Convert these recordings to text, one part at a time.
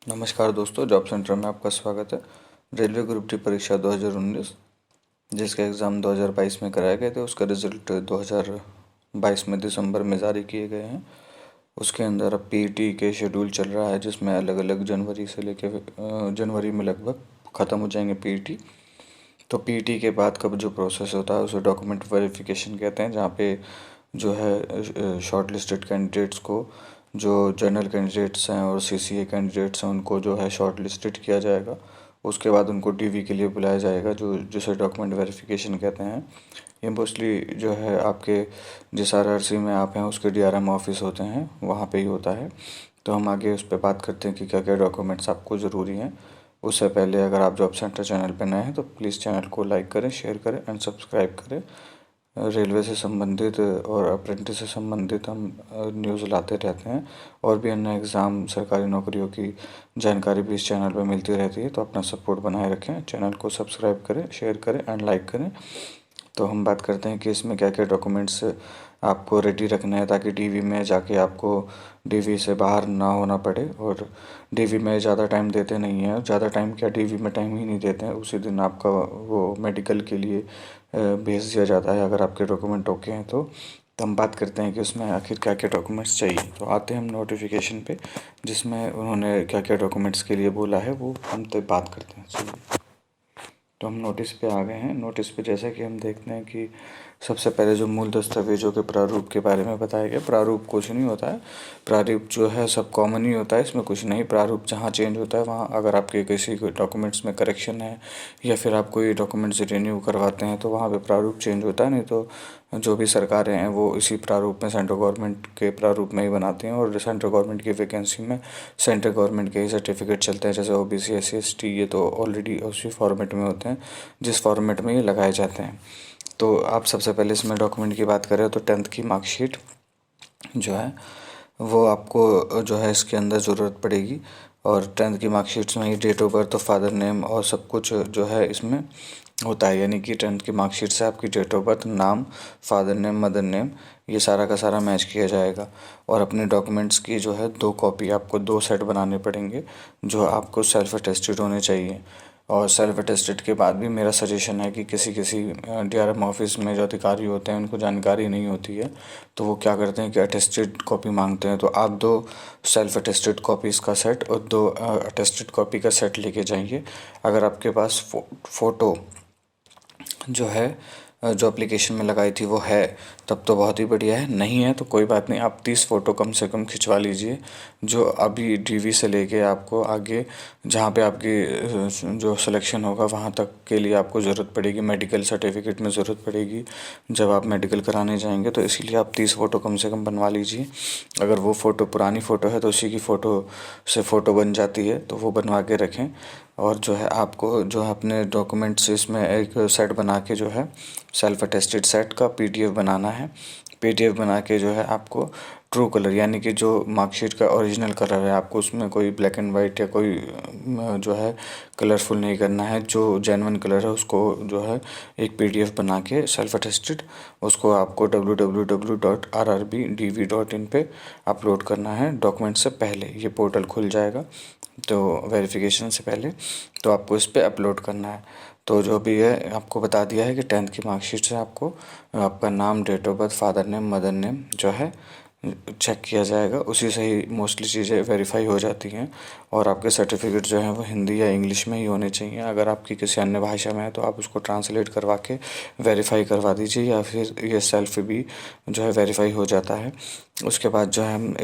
नमस्कार दोस्तों, job centre में आपका स्वागत है। रेलवे ग्रुप डी परीक्षा 2019 जिसके एग्ज़ाम 2022 में कराए गए थे, उसका रिज़ल्ट 2022 में दिसंबर में जारी किए गए हैं। उसके अंदर अब पीईटी के शेड्यूल चल रहा है, जिसमें अलग अलग जनवरी से लेके जनवरी में लगभग ख़त्म हो जाएंगे पीईटी। तो पीईटी के बाद का जो प्रोसेस होता है उसे डॉक्यूमेंट वेरिफिकेशन कहते हैं, जहाँ पे जो है शॉर्ट लिस्टेड कैंडिडेट्स को, जो जनरल कैंडिडेट्स हैं और सीसीए कैंडिडेट्स हैं, उनको जो है शॉर्ट लिस्टेड किया जाएगा। उसके बाद उनको डीवी के लिए बुलाया जाएगा, जो जिसे डॉक्यूमेंट वेरिफिकेशन कहते हैं। ये मोस्टली जो है आपके जिस आरआरसी में आप हैं उसके डीआरएम ऑफिस होते हैं, वहाँ पे ही होता है। तो हम आगे उस पर बात करते हैं कि क्या क्या डॉक्यूमेंट्स आपको ज़रूरी हैं। उससे पहले अगर आप जॉब सेंटर चैनल पर नए हैं तो प्लीज़ चैनल को लाइक करें, शेयर करें एंड सब्सक्राइब करें। रेलवे से संबंधित और अप्रेंटिस से संबंधित हम न्यूज़ लाते रहते हैं, और भी अन्य एग्ज़ाम सरकारी नौकरियों की जानकारी भी इस चैनल पर मिलती रहती है। तो अपना सपोर्ट बनाए रखें, चैनल को सब्सक्राइब करें, शेयर करें एंड लाइक करें। तो हम बात करते हैं कि इसमें क्या क्या डॉक्यूमेंट्स आपको रेडी रखना है, ताकि डीवी में जाके आपको डीवी से बाहर ना होना पड़े। और डीवी में ज़्यादा टाइम देते नहीं हैं, ज़्यादा टाइम क्या, डीवी में टाइम ही नहीं देते हैं। उसी दिन आपका वो मेडिकल के लिए भेज दिया जाता है, अगर आपके डॉक्यूमेंट ओके हैं तो। हम बात करते हैं कि उसमें आखिर क्या क्या डॉक्यूमेंट्स चाहिए। तो आते हैं हम नोटिफिकेशन पे, जिसमें उन्होंने क्या क्या डॉक्यूमेंट्स के लिए बोला है वो हम तो बात करते हैं। चलिए, तो हम नोटिस पे आ गए हैं। नोटिस पे जैसा कि हम देखते हैं कि सबसे पहले जो मूल दस्तावेजों के प्रारूप के बारे में बताया गया। प्रारूप कुछ नहीं होता है, प्रारूप जो है सब कॉमन ही होता है, इसमें कुछ नहीं। प्रारूप जहाँ चेंज होता है वहाँ, अगर आपके किसी डॉक्यूमेंट्स में करेक्शन है या फिर आप कोई डॉक्यूमेंट्स रिन्यू करवाते हैं तो वहाँ पे प्रारूप चेंज होता है। नहीं तो जो भी सरकारें हैं वो इसी प्रारूप में, सेंट्रल गवर्नमेंट के प्रारूप में ही बनाती हैं। और सेंट्रल गवर्नमेंट की वैकेंसी में सेंट्रल गवर्नमेंट के ही सर्टिफिकेट चलते हैं, जैसे ओबीसी, एससी, एसटी, ये तो ऑलरेडी उसी फॉर्मेट में होते हैं जिस फॉर्मेट में ये लगाए जाते हैं। तो आप सबसे पहले इसमें डॉक्यूमेंट की बात करें तो 10th की मार्कशीट जो है वो आपको जो है इसके अंदर ज़रूरत पड़ेगी। और 10th की मार्कशीट्स में ही डेट ऑफ बर्थ और फादर नेम और सब कुछ जो है इसमें होता है। यानी कि 10th की मार्कशीट से आपकी डेट ऑफ बर्थ, नाम, फादर नेम, मदर नेम, ये सारा का सारा मैच किया जाएगा। और अपने डॉक्यूमेंट्स की जो है 2 कॉपी, आपको 2 सेट बनाने पड़ेंगे, जो आपको सेल्फ अटेस्टेड होने चाहिए। और सेल्फ अटेस्टेड के बाद भी मेरा सजेशन है कि किसी किसी डीआरएम ऑफिस में जो अधिकारी होते हैं उनको जानकारी नहीं होती है, तो वो क्या करते हैं कि अटेस्टेड कॉपी मांगते हैं। तो आप 2 सेल्फ अटेस्टेड कॉपीज़ का सेट और 2 अटेस्टेड कॉपी का सेट लेके जाइए। अगर आपके पास फ़ोटो जो है जो एप्लीकेशन में लगाई थी वो है, तब तो बहुत ही बढ़िया है। नहीं है तो कोई बात नहीं, आप 30 फ़ोटो कम से कम खिंचवा लीजिए, जो अभी डीवी से लेके आपको आगे जहाँ पे आपकी जो सिलेक्शन होगा वहाँ तक के लिए आपको ज़रूरत पड़ेगी। मेडिकल सर्टिफिकेट में ज़रूरत पड़ेगी जब आप मेडिकल कराने जाएंगे, तो इसीलिए आप 30 फ़ोटो कम से कम बनवा लीजिए। अगर वो फ़ोटो पुरानी फ़ोटो है तो उसी की फ़ोटो से फ़ोटो बन जाती है, तो वो बनवा के रखें। और जो है आपको जो है अपने डॉक्यूमेंट्स इसमें एक सेट बना के जो है सेल्फ अटेस्टेड सेट का पीडीएफ बनाना है। पीडीएफ बना के जो है आपको ट्रू कलर, यानी कि जो मार्कशीट का ओरिजिनल कलर है, आपको उसमें कोई ब्लैक एंड वाइट या कोई जो है कलरफुल नहीं करना है। जो जेन्युइन कलर है उसको जो है एक पीडीएफ बना के सेल्फ अटेस्टेड, उसको आपको www.rrbdv.in पे अपलोड करना है डॉक्यूमेंट से पहले। ये पोर्टल खुल जाएगा तो वेरिफिकेशन से पहले, तो आपको इस पर अपलोड करना है। तो जो भी है आपको बता दिया है कि 10th की मार्कशीट से आपको आपका नाम, date of birth, father name, mother name जो है चेक किया जाएगा। उसी से ही मोस्टली चीज़ें वेरीफाई हो जाती हैं। और आपके सर्टिफिकेट जो हैं वो हिंदी या इंग्लिश में ही होने चाहिए। अगर आपकी किसी अन्य भाषा में है तो आप उसको ट्रांसलेट करवा के वेरीफाई करवा दीजिए, या फिर ये सेल्फ भी जो है वेरीफाई हो जाता है। उसके बाद जो है हम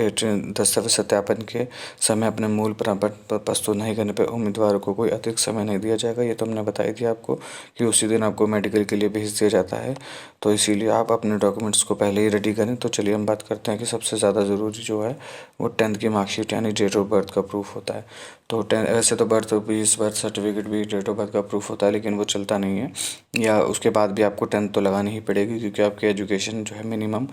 दस्तावेज सत्यापन के समय अपने मूल प्रमाण प्रस्तुत नहीं करने पर उम्मीदवारों को कोई अतिरिक्त समय नहीं दिया जाएगा। ये तो हमने बताई थी आपको कि उसी दिन आपको मेडिकल के लिए भेज दिया जाता है, तो इसीलिए आप अपने डॉक्यूमेंट्स को पहले ही रेडी करें। तो चलिए हम बात करते हैं कि सबसे ज़्यादा ज़रूरी जो है वो 10th की मार्कशीट यानी डेट ऑफ बर्थ का प्रूफ होता है। तो वैसे तो बर्थ सर्टिफिकेट भी डेट ऑफ बर्थ का प्रूफ होता है, लेकिन वो चलता नहीं है, या उसके बाद भी आपको 10th तो लगानी ही पड़ेगी, क्योंकि आपकी एजुकेशन जो है मिनिमम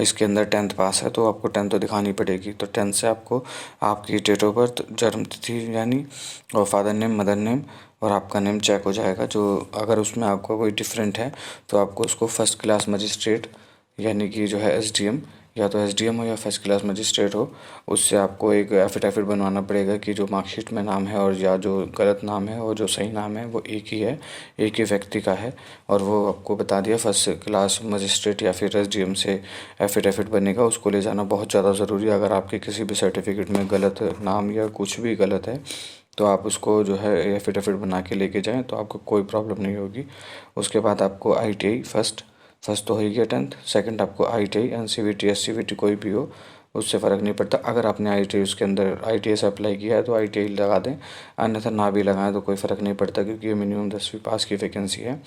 इसके अंदर 10th पास है, तो आपको 10th तो दिखानी पड़ेगी। तो 10th से आपको आपकी डेट ऑफ बर्थ, जन्म तिथि यानी, और फादर नेम, मदर नेम और आपका नेम चेक हो जाएगा। जो अगर उसमें आपको कोई डिफरेंट है तो आपको उसको फर्स्ट क्लास मजिस्ट्रेट यानी कि जो है एसडीएम या तो एसडीएम हो या फर्स्ट क्लास मजिस्ट्रेट हो, उससे आपको एक एफिडेविट बनवाना पड़ेगा कि जो मार्कशीट में नाम है और या जो गलत नाम है और जो सही नाम है वो एक ही है, एक ही व्यक्ति का है। और वो आपको बता दिया फर्स्ट क्लास मजिस्ट्रेट या फिर एसडीएम से एफिडेविट बनेगा, उसको ले जाना बहुत ज़्यादा ज़रूरी है। अगर आपके किसी भी सर्टिफिकेट में गलत नाम या कुछ भी गलत है तो आप उसको जो है एफिडेविट बना के लेके जाएं, तो आपको कोई प्रॉब्लम नहीं होगी। उसके बाद आपको आईटीआई फर्स्ट तो हो ही गया 10th, सेकंड आपको आईटीआई एनसीवीटी एससीवीटी कोई भी हो, उससे फ़र्क नहीं पड़ता। अगर आपने आईटीआई उसके अंदर आईटीआई से अप्लाई किया है तो आईटीआई लगा दें, अन्यथा ना भी लगाएं तो कोई फ़र्क नहीं पड़ता, क्योंकि ये मिनिमम 10वीं पास की वैकेंसी है।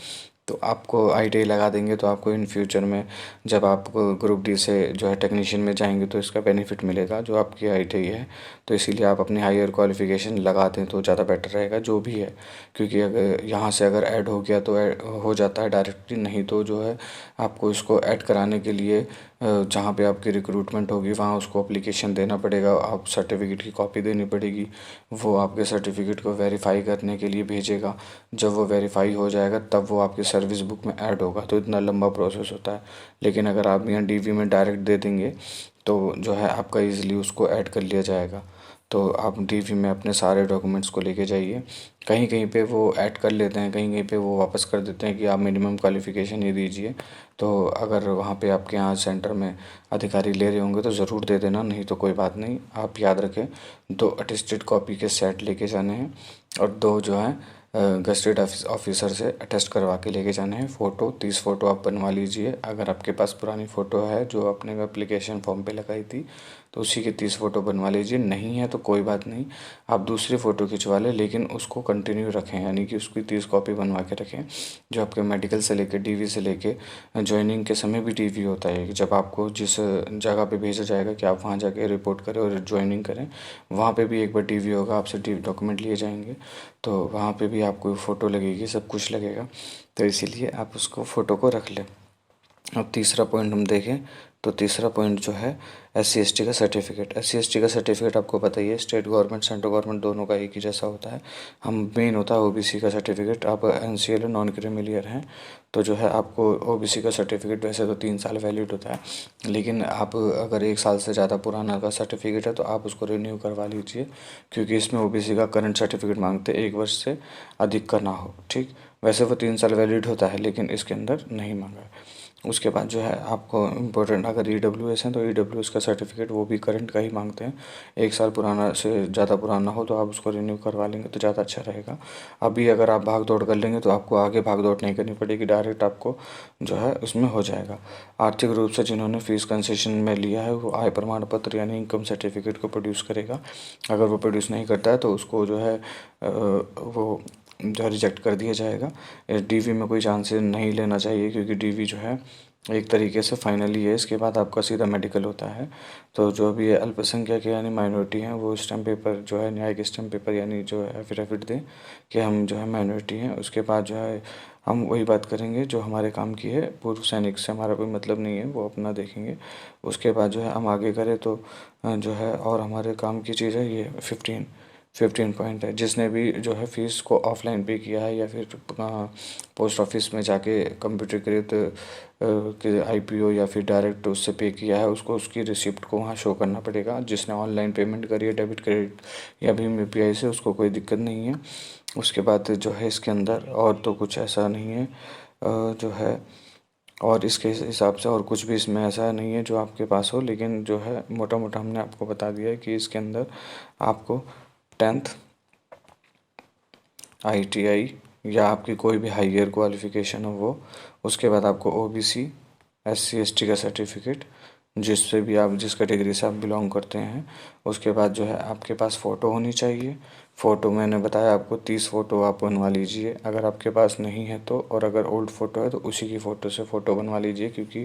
तो आपको आईटीआई लगा देंगे तो आपको इन फ्यूचर में जब आप ग्रुप डी से जो है टेक्नीशियन में जाएंगे तो इसका बेनिफिट मिलेगा जो आपकी आईटीआई है। तो इसीलिए आप अपनी हायर क्वालिफिकेशन लगा दें तो ज़्यादा बेटर रहेगा जो भी है, क्योंकि अगर यहाँ से अगर ऐड हो गया तो हो जाता है डायरेक्टली, नहीं तो जो है आपको इसको ऐड कराने के लिए जहाँ पे आपकी रिक्रूटमेंट होगी वहाँ उसको एप्लीकेशन देना पड़ेगा, आप सर्टिफिकेट की कॉपी देनी पड़ेगी, वो आपके सर्टिफिकेट को वेरीफाई करने के लिए भेजेगा। जब वो वेरीफाई हो जाएगा तब वो आपकी सर्विस बुक में ऐड होगा, तो इतना लंबा प्रोसेस होता है। लेकिन अगर आप यहाँ डीवी में डायरेक्ट दे देंगे तो जो है आपका ईज़िली उसको ऐड कर लिया जाएगा। तो आप डीवी में अपने सारे डॉक्यूमेंट्स को लेके जाइए। कहीं कहीं पे वो ऐड कर लेते हैं, कहीं कहीं पे वो वापस कर देते हैं कि आप मिनिमम क्वालिफ़िकेशन ही दीजिए। तो अगर वहाँ पे आपके यहाँ सेंटर में अधिकारी ले रहे होंगे तो ज़रूर दे देना, नहीं तो कोई बात नहीं। आप याद रखें 2 अटेस्टेड कॉपी के सेट लेके जाने हैं और 2 जो हैं गज़टेड ऑफिसर से अटेस्ट करवा के लेके जाने हैं। फ़ोटो 30 फ़ोटो आप बनवा लीजिए। अगर आपके पास पुरानी फ़ोटो है जो आपने एप्लीकेशन फॉर्म पे लगाई थी तो उसी की 30 फ़ोटो बनवा लीजिए। नहीं है तो कोई बात नहीं, आप दूसरी फ़ोटो खिंचवा लें, लेकिन उसको कंटिन्यू रखें, यानी कि उसकी 30 कॉपी बनवा के रखें। जो आपके मेडिकल से लेके डीवी से लेके ज्वाइनिंग के समय भी डीवी होता है, जब आपको जिस जगह पे भेजा जाएगा कि आप वहाँ जाके रिपोर्ट करें और ज्वाइनिंग करें, वहाँ पे भी एक बार डीवी होगा, आपसे डॉक्यूमेंट लिए जाएंगे, तो वहाँ पे भी आपको फ़ोटो लगेगी, सब कुछ लगेगा। तो इसीलिए आप उसको फ़ोटो को रख लें। अब तीसरा पॉइंट हम देखें तो तीसरा पॉइंट जो है SC/ST का सर्टिफिकेट। SC/ST का सर्टिफिकेट आपको पता ही है, स्टेट गवर्नमेंट सेंट्रल गवर्नमेंट दोनों का एक ही जैसा होता है। हम मेन होता है OBC का सर्टिफिकेट। आप NCL नॉन क्रीमिलियर हैं तो जो है आपको OBC का सर्टिफिकेट वैसे तो 3 साल वैलिड होता है, लेकिन आप अगर 1 साल से ज़्यादा पुराना का सर्टिफिकेट है तो आप उसको रिन्यू करवा लीजिए, क्योंकि इसमें OBC का करंट सर्टिफिकेट मांगते हैं 1 वर्ष से अधिक का ना हो। ठीक, वैसे वो 3 साल वैलिड होता है लेकिन इसके अंदर नहीं मांगा है। उसके बाद जो है आपको इम्पोर्टेंट, अगर EWS हैं तो EWS का सर्टिफिकेट वो भी करंट का ही मांगते हैं। 1 साल पुराना से ज़्यादा पुराना हो तो आप उसको रिन्यू करवा लेंगे तो ज़्यादा अच्छा रहेगा। अभी अगर आप भाग दौड़ कर लेंगे तो आपको आगे भाग दौड़ नहीं करनी पड़ेगी, डायरेक्ट आपको जो है उसमें हो जाएगा। आर्थिक रूप से जिन्होंने फ़ीस कंसेशन में लिया है वो आय प्रमाण पत्र यानी इनकम सर्टिफिकेट को प्रोड्यूस करेगा। अगर वो प्रोड्यूस नहीं करता है तो उसको जो है वो जो रिजेक्ट कर दिया जाएगा। डीवी में कोई चांसेस नहीं लेना चाहिए, क्योंकि डीवी जो है एक तरीके से फाइनली है, इसके बाद आपका सीधा मेडिकल होता है। तो जो भी अल्पसंख्यक यानी माइनॉरिटी हैं वो स्टैम्प पेपर जो है न्यायिक स्टैम्प पेपर यानी जो है एफिडेविट दें कि हम जो है माइनॉरिटी हैं। उसके बाद जो है हम वही बात करेंगे जो हमारे काम की है, पूर्व सैनिक से हमारा कोई मतलब नहीं है, वो अपना देखेंगे। उसके बाद जो है हम आगे करें तो जो है और हमारे काम की चीज़ है ये 15 पॉइंट है। जिसने भी जो है फ़ीस को ऑफलाइन पे किया है या फिर पोस्ट ऑफिस में जाके कंप्यूटरीकृत के IPO या फिर डायरेक्ट उससे पे किया है, उसको उसकी रिसिप्ट को वहाँ शो करना पड़ेगा। जिसने ऑनलाइन पेमेंट करी है डेबिट क्रेडिट या भीम UPI से, उसको कोई दिक्कत नहीं है। उसके बाद जो है इसके अंदर और तो कुछ ऐसा नहीं है जो है, और इसके हिसाब से और कुछ भी इसमें ऐसा नहीं है जो आपके पास हो, लेकिन जो है मोटा मोटा हमने आपको बता दिया है कि इसके अंदर आपको 10th ITI या आपकी कोई भी हायर क्वालिफ़िकेशन हो वो, उसके बाद आपको OBC SC/ST का सर्टिफिकेट जिससे भी आप जिस कैटेगरी से आप बिलोंग करते हैं, उसके बाद जो है आपके पास फ़ोटो होनी चाहिए। फ़ोटो मैंने बताया आपको 30 फ़ोटो आप बनवा लीजिए, अगर आपके पास नहीं है तो, और अगर ओल्ड फ़ोटो है तो उसी की फ़ोटो से फ़ोटो बनवा लीजिए, क्योंकि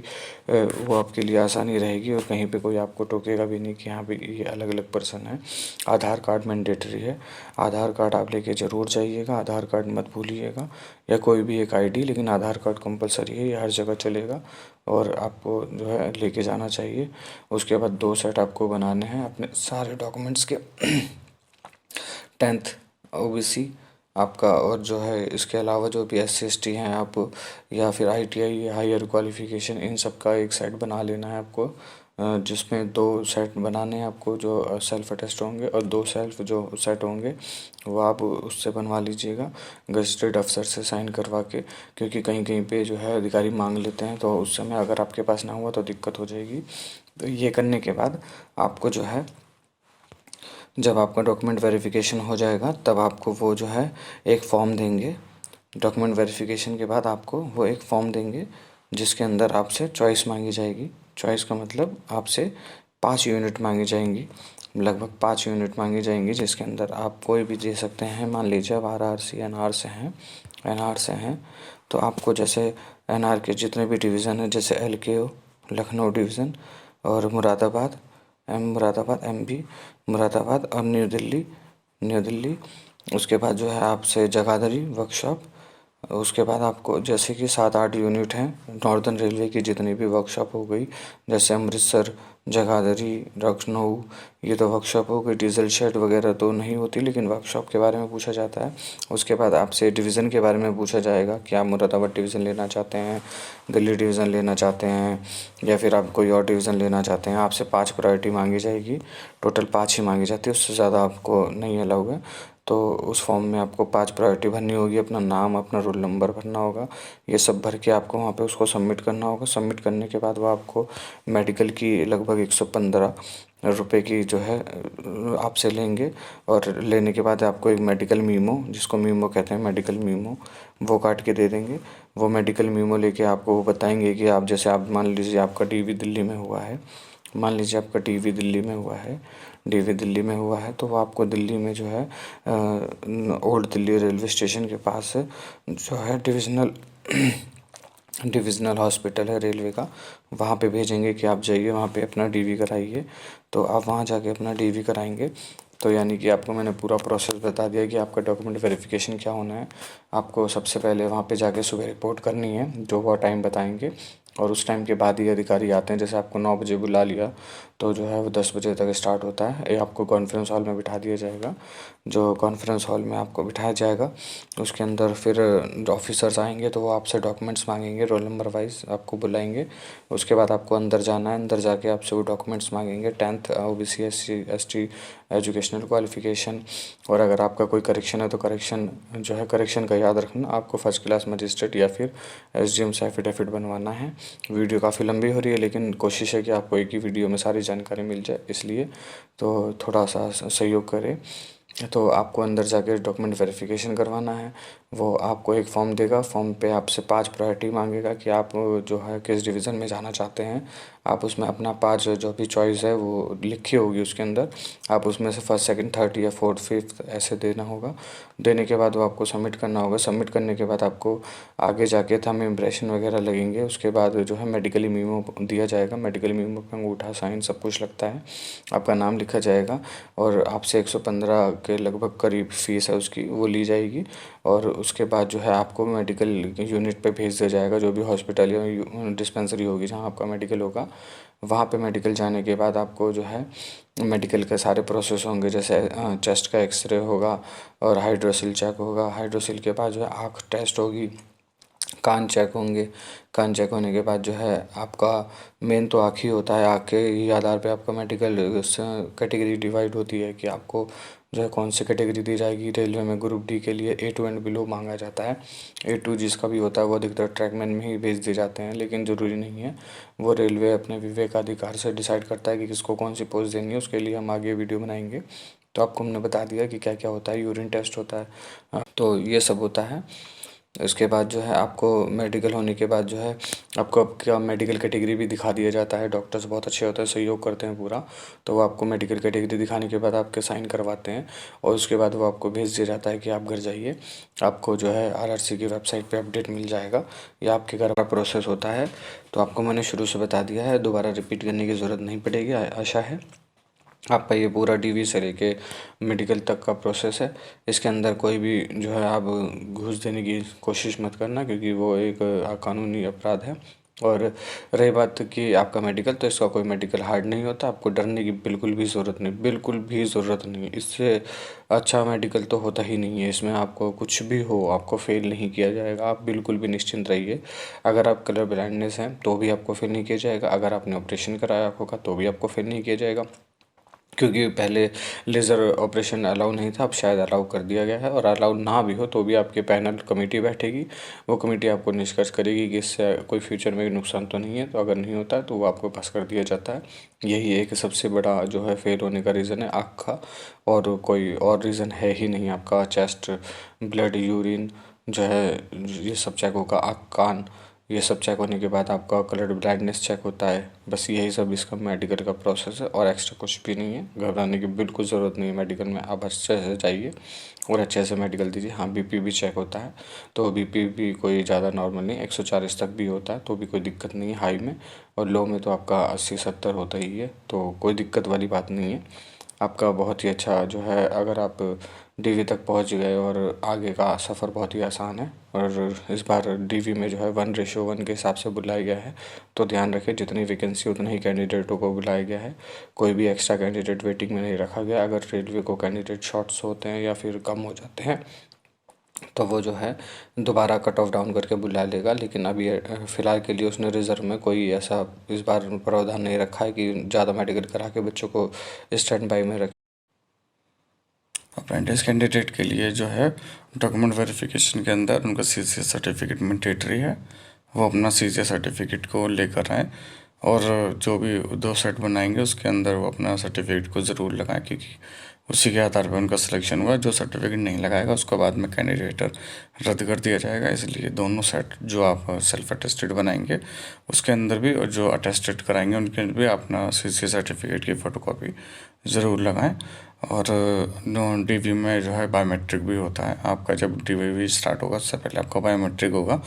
वो आपके लिए आसानी रहेगी और कहीं पे कोई आपको टोकेगा भी नहीं कि हाँ भी ये अलग अलग पर्सन है। आधार कार्ड मैंडेटरी है, आधार कार्ड आप लेके ज़रूर जाइएगा, आधार कार्ड मत भूलिएगा, या कोई भी एक ID, लेकिन आधार कार्ड कंपलसरी है, ये हर जगह चलेगा और आपको जो है लेके जाना चाहिए। उसके बाद 2 सेट आपको बनाने हैं अपने सारे डॉक्यूमेंट्स के 10th OBC आपका, और जो है इसके अलावा जो भी SC/ST हैं आप या फिर ITI हायर क्वालिफ़िकेशन, इन सब का एक सेट बना लेना है आपको। जिसमें 2 सेट बनाने हैं आपको जो सेल्फ अटेस्ट होंगे, और 2 सेल्फ जो सेट होंगे वो आप उससे बनवा लीजिएगा गज़टेड अफसर से साइन करवा के, क्योंकि कहीं कहीं पे जो है अधिकारी मांग लेते हैं, तो उस समय अगर आपके पास ना हुआ तो दिक्कत हो जाएगी। तो ये करने के बाद आपको जो है, जब आपका डॉक्यूमेंट वेरिफिकेशन हो जाएगा तब आपको वो जो है एक फॉर्म देंगे। डॉक्यूमेंट वेरिफिकेशन के बाद आपको वो एक फॉर्म देंगे जिसके अंदर आपसे चॉइस मांगी जाएगी। चॉइस का मतलब आपसे 5 यूनिट मांगी जाएंगी, लगभग 5 यूनिट मांगी जाएंगी, जिसके अंदर आप कोई भी दे सकते हैं। मान लीजिए आप RRC NR से हैं, NR से हैं तो आपको जैसे NR के जितने भी डिवीज़न हैं, जैसे LKO लखनऊ डिवीज़न, और मुरादाबाद मुरादाबाद MB मुरादाबाद, और न्यू दिल्ली। उसके बाद जो है आपसे जगाधरी वर्कशॉप। उसके बाद आपको जैसे कि 7-8 यूनिट हैं नॉर्दर्न रेलवे की, जितनी भी वर्कशॉप हो गई, जैसे अमृतसर, जगाधरी, लखनऊ, ये तो वर्कशॉप हो गई। डीजल शेड वगैरह तो नहीं होती, लेकिन वर्कशॉप के बारे में पूछा जाता है। उसके बाद आपसे डिवीज़न के बारे में पूछा जाएगा कि आप मुरादाबाद डिवीज़न लेना चाहते हैं, दिल्ली डिवीज़न लेना चाहते हैं, या फिर आप कोई और डिवीज़न लेना चाहते हैं। आपसे 5 प्रायोरिटी मांगी जाएगी, टोटल 5 ही मांगी जाती है, उससे ज़्यादा आपको नहीं अलाउ है। तो उस फॉर्म में आपको 5 प्रायोरिटी भरनी होगी, अपना नाम, अपना रोल नंबर भरना होगा, ये सब भर के आपको वहाँ पे उसको सबमिट करना होगा। सबमिट करने के बाद वो आपको मेडिकल की लगभग 115 रुपए की जो है आपसे लेंगे, और लेने के बाद आपको एक मेडिकल मीमो, जिसको मीमो कहते हैं, मेडिकल मीमो, वो काट के दे देंगे। वो मेडिकल मीमो लेके आपको वो बताएंगे कि आप, जैसे आप मान लीजिए आपका DV दिल्ली में हुआ है, मान लीजिए आपका DV दिल्ली में हुआ है, DV दिल्ली में हुआ है, तो वो आपको दिल्ली में जो है ओल्ड दिल्ली रेलवे स्टेशन के पास जो है डिविज़नल हॉस्पिटल है रेलवे का, वहाँ पे भेजेंगे कि आप जाइए वहाँ पे अपना DV कराइए। तो आप वहाँ जाके अपना DV कराएंगे। तो यानी कि आपको मैंने पूरा प्रोसेस बता दिया कि आपका डॉक्यूमेंट वेरिफिकेशन क्या होना है। आपको सबसे पहले वहाँ पे जाके सुबह रिपोर्ट करनी है, जो वो टाइम बताएंगे, और उस टाइम के बाद ही अधिकारी आते हैं। जैसे आपको 9 बजे बुला लिया तो जो है वो 10 बजे तक स्टार्ट होता है। ये आपको कॉन्फ्रेंस हॉल में बिठा दिया जाएगा, जो कॉन्फ्रेंस हॉल में आपको बिठाया जाएगा, उसके अंदर फिर ऑफिसर्स आएंगे तो वो आपसे डॉक्यूमेंट्स मांगेंगे, रोल नंबर वाइज आपको बुलाएंगे। उसके बाद आपको अंदर जाना है, अंदर जाके आपसे वो डॉक्यूमेंट्स मांगेंगे, 10th OBC SC ST educational qualification, और अगर आपका कोई करेक्शन है तो करेक्शन जो है, करेक्शन का याद रखना, आपको फर्स्ट क्लास मजिस्ट्रेट या फिर SDM से एफिडेविट बनवाना है। वीडियो काफ़ी लंबी हो रही है, लेकिन कोशिश है कि आपको एक ही वीडियो में सारी जानकारी मिल जाए, इसलिए तो थोड़ा सा सहयोग करें। तो आपको अंदर जाके डॉक्यूमेंट वेरिफिकेशन करवाना है। वो आपको एक फॉर्म देगा, फॉर्म पे आपसे 5 प्रायोरिटी मांगेगा कि आप जो है किस डिवीज़न में जाना चाहते हैं। आप उसमें अपना 5 जो भी चॉइस है वो लिखी होगी उसके अंदर, आप उसमें से फर्स्ट, सेकंड, थर्ड या फोर्थ, फिफ्थ ऐसे देना होगा। देने के बाद वो आपको सबमिट करना होगा। सबमिट करने के बाद आपको आगे जाके थंब इम्प्रेशन वगैरह लगेंगे। उसके बाद जो है मेडिकल मीमो दिया जाएगा, मेडिकल मीमो पे अंगूठा, साइन सब कुछ लगता है, आपका नाम लिखा जाएगा, और आपसे 115 के लगभग करीब फ़ीस है उसकी, वो ली जाएगी। और उसके बाद जो है आपको मेडिकल यूनिट पे भेज दिया जाएगा, जो भी हॉस्पिटल या डिस्पेंसरी होगी जहाँ आपका मेडिकल होगा, वहाँ पे मेडिकल जाने के बाद आपको जो है मेडिकल के सारे प्रोसेस होंगे, जैसे चेस्ट का एक्सरे होगा और हाइड्रोसिल चेक होगा। हाइड्रोसिल के बाद जो है आँख टेस्ट होगी, कान चेक होंगे। कान चेक होने के बाद जो है आपका मेन तो आँख ही होता है, आँख के ही आधार पे आपका मेडिकल कैटेगरी डिवाइड होती है कि आपको जो है कौन सी कैटेगरी दी जाएगी। रेलवे में ग्रुप डी के लिए A2 एंड बिलो मांगा जाता है। A2 जिसका भी होता है वो अधिकतर ट्रैकमैन में ही भेज दिए जाते हैं, लेकिन ज़रूरी नहीं है, वो रेलवे अपने विवेकाधिकार से डिसाइड करता है कि किसको कौन सी पोस्ट देनी है। उसके लिए हम आगे वीडियो बनाएंगे। तो आपको हमने बता दिया कि क्या क्या होता है, यूरिन टेस्ट होता है, तो ये सब होता है। उसके बाद जो है आपको मेडिकल होने के बाद जो है आपको आपका मेडिकल कैटेगरी भी दिखा दिया जाता है। डॉक्टर्स बहुत अच्छे होते हैं, सहयोग करते हैं पूरा। तो वो आपको मेडिकल कैटेगरी दिखाने के बाद आपके साइन करवाते हैं, और उसके बाद वो आपको भेज दिया जाता है कि आप घर जाइए। आपको जो है RRC की वेबसाइट पे अपडेट मिल जाएगा, या आपके घर का प्रोसेस होता है। तो आपको मैंने शुरू से बता दिया है, दोबारा रिपीट करने की ज़रूरत नहीं पड़ेगी। आशा है आपका ये पूरा DV से लेके मेडिकल तक का प्रोसेस है। इसके अंदर कोई भी जो है आप घूस देने की कोशिश मत करना, क्योंकि वो एक कानूनी अपराध है। और रही बात कि आपका मेडिकल, तो इसका कोई मेडिकल हार्ड नहीं होता, आपको डरने की बिल्कुल भी ज़रूरत नहीं, बिल्कुल भी ज़रूरत नहीं। इससे अच्छा मेडिकल तो होता ही नहीं है। इसमें आपको कुछ भी हो, आपको फ़ेल नहीं किया जाएगा, आप बिल्कुल भी निश्चिंत रहिए। अगर आप कलर ब्लाइंडनेस हैं तो भी आपको फ़ेल नहीं किया जाएगा, अगर आपने ऑपरेशन कराया होगा तो भी आपको फ़ेल नहीं किया जाएगा, क्योंकि पहले लेज़र ऑपरेशन अलाउ नहीं था, अब शायद अलाउ कर दिया गया है। और अलाउ ना भी हो तो भी आपके पैनल कमेटी बैठेगी, वो कमेटी आपको निष्कर्ष करेगी कि इससे कोई फ्यूचर में नुकसान तो नहीं है, तो अगर नहीं होता है तो वो आपको पास कर दिया जाता है। यही एक सबसे बड़ा जो है फेल होने का रीज़न है आँख का, और कोई और रीज़न है ही नहीं। आपका चेस्ट, ब्लड, यूरिन जो है, ये सब चेक होगा, आँख, कान, ये सब चेक होने के बाद आपका कलर ब्लाइंडनेस चेक होता है। बस यही सब इसका मेडिकल का प्रोसेस है, और एक्स्ट्रा कुछ भी नहीं है। घबराने की बिल्कुल ज़रूरत नहीं है मेडिकल में, आप अच्छे से जाइए और अच्छे से मेडिकल दीजिए। हाँ, बीपी भी चेक होता है, तो बीपी भी कोई ज़्यादा नॉर्मल नहीं, 140 तक भी होता है तो भी कोई दिक्कत नहीं है हाई में, और लो में तो आपका 80-70 होता ही है, तो कोई दिक्कत वाली बात नहीं है। आपका बहुत ही अच्छा जो है, अगर आप डीवी तक पहुंच गए और आगे का सफ़र बहुत ही आसान है। और इस बार डीवी में जो है 1:1 के हिसाब से बुलाया गया है, तो ध्यान रखें जितनी वैकेंसी उतने ही कैंडिडेटों को बुलाया गया है, कोई भी एक्स्ट्रा कैंडिडेट वेटिंग में नहीं रखा गया। अगर रेलवे को कैंडिडेट शॉर्ट्स होते हैं या फिर कम हो जाते हैं तो वो जो है दोबारा कट ऑफ डाउन करके बुला लेगा, लेकिन अभी फ़िलहाल के लिए उसने रिज़र्व में कोई ऐसा इस बार प्रावधान नहीं रखा है कि ज़्यादा मेडिकल करा के बच्चों को स्टैंड बाई में रखे। अप्रेंटिस कैंडिडेट के लिए जो है डॉक्यूमेंट वेरिफिकेशन के अंदर उनका सीसीए सर्टिफिकेट मैंडेटरी है, वो अपना सीसीए सर्टिफिकेट को लेकर आएँ, और जो भी 2 सेट बनाएंगे उसके अंदर वो अपना सर्टिफिकेट को ज़रूर लगाएं, क्योंकि उसी के आधार पर उनका सिलेक्शन हुआ। जो सर्टिफिकेट नहीं लगाएगा उसको बाद में कैंडिडेट रद्द कर दिया जाएगा, इसलिए दोनों सेट जो आप सेल्फ अटेस्टेड बनाएंगे उसके अंदर भी, और जो अटेस्टेड कराएंगे उनके अंदर भी अपना सीसीए सर्टिफिकेट की फ़ोटोकॉपी ज़रूर लगाएं। और डीवी में जो है बायोमेट्रिक भी होता है। आपका जब डीवी स्टार्ट होगा उससे पहले आपका बायोमेट्रिक होगा,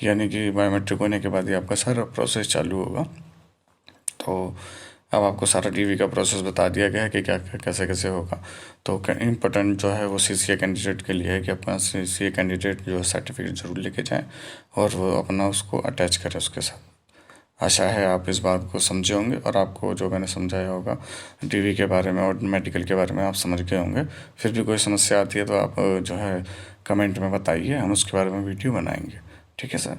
यानी कि बायोमेट्रिक होने के बाद ही आपका सारा प्रोसेस चालू होगा। तो अब आपको सारा डीवी का प्रोसेस बता दिया गया है कि क्या क्या कैसे कैसे होगा। तो इम्पोर्टेंट जो है वो सीसीए कैंडिडेट के लिए है कि अपना सीसीए कैंडिडेट जो सर्टिफिकेट ज़रूर लेके जाएं और वो अपना उसको अटैच करें उसके साथ। आशा है आप इस बात को समझे होंगे, और आपको जो मैंने समझाया होगा डीवी के बारे में और मेडिकल के बारे में आप समझ गए होंगे। फिर भी कोई समस्या आती है तो आप जो है कमेंट में बताइए, हम उसके बारे में वीडियो बनाएंगे। ठीक है सर।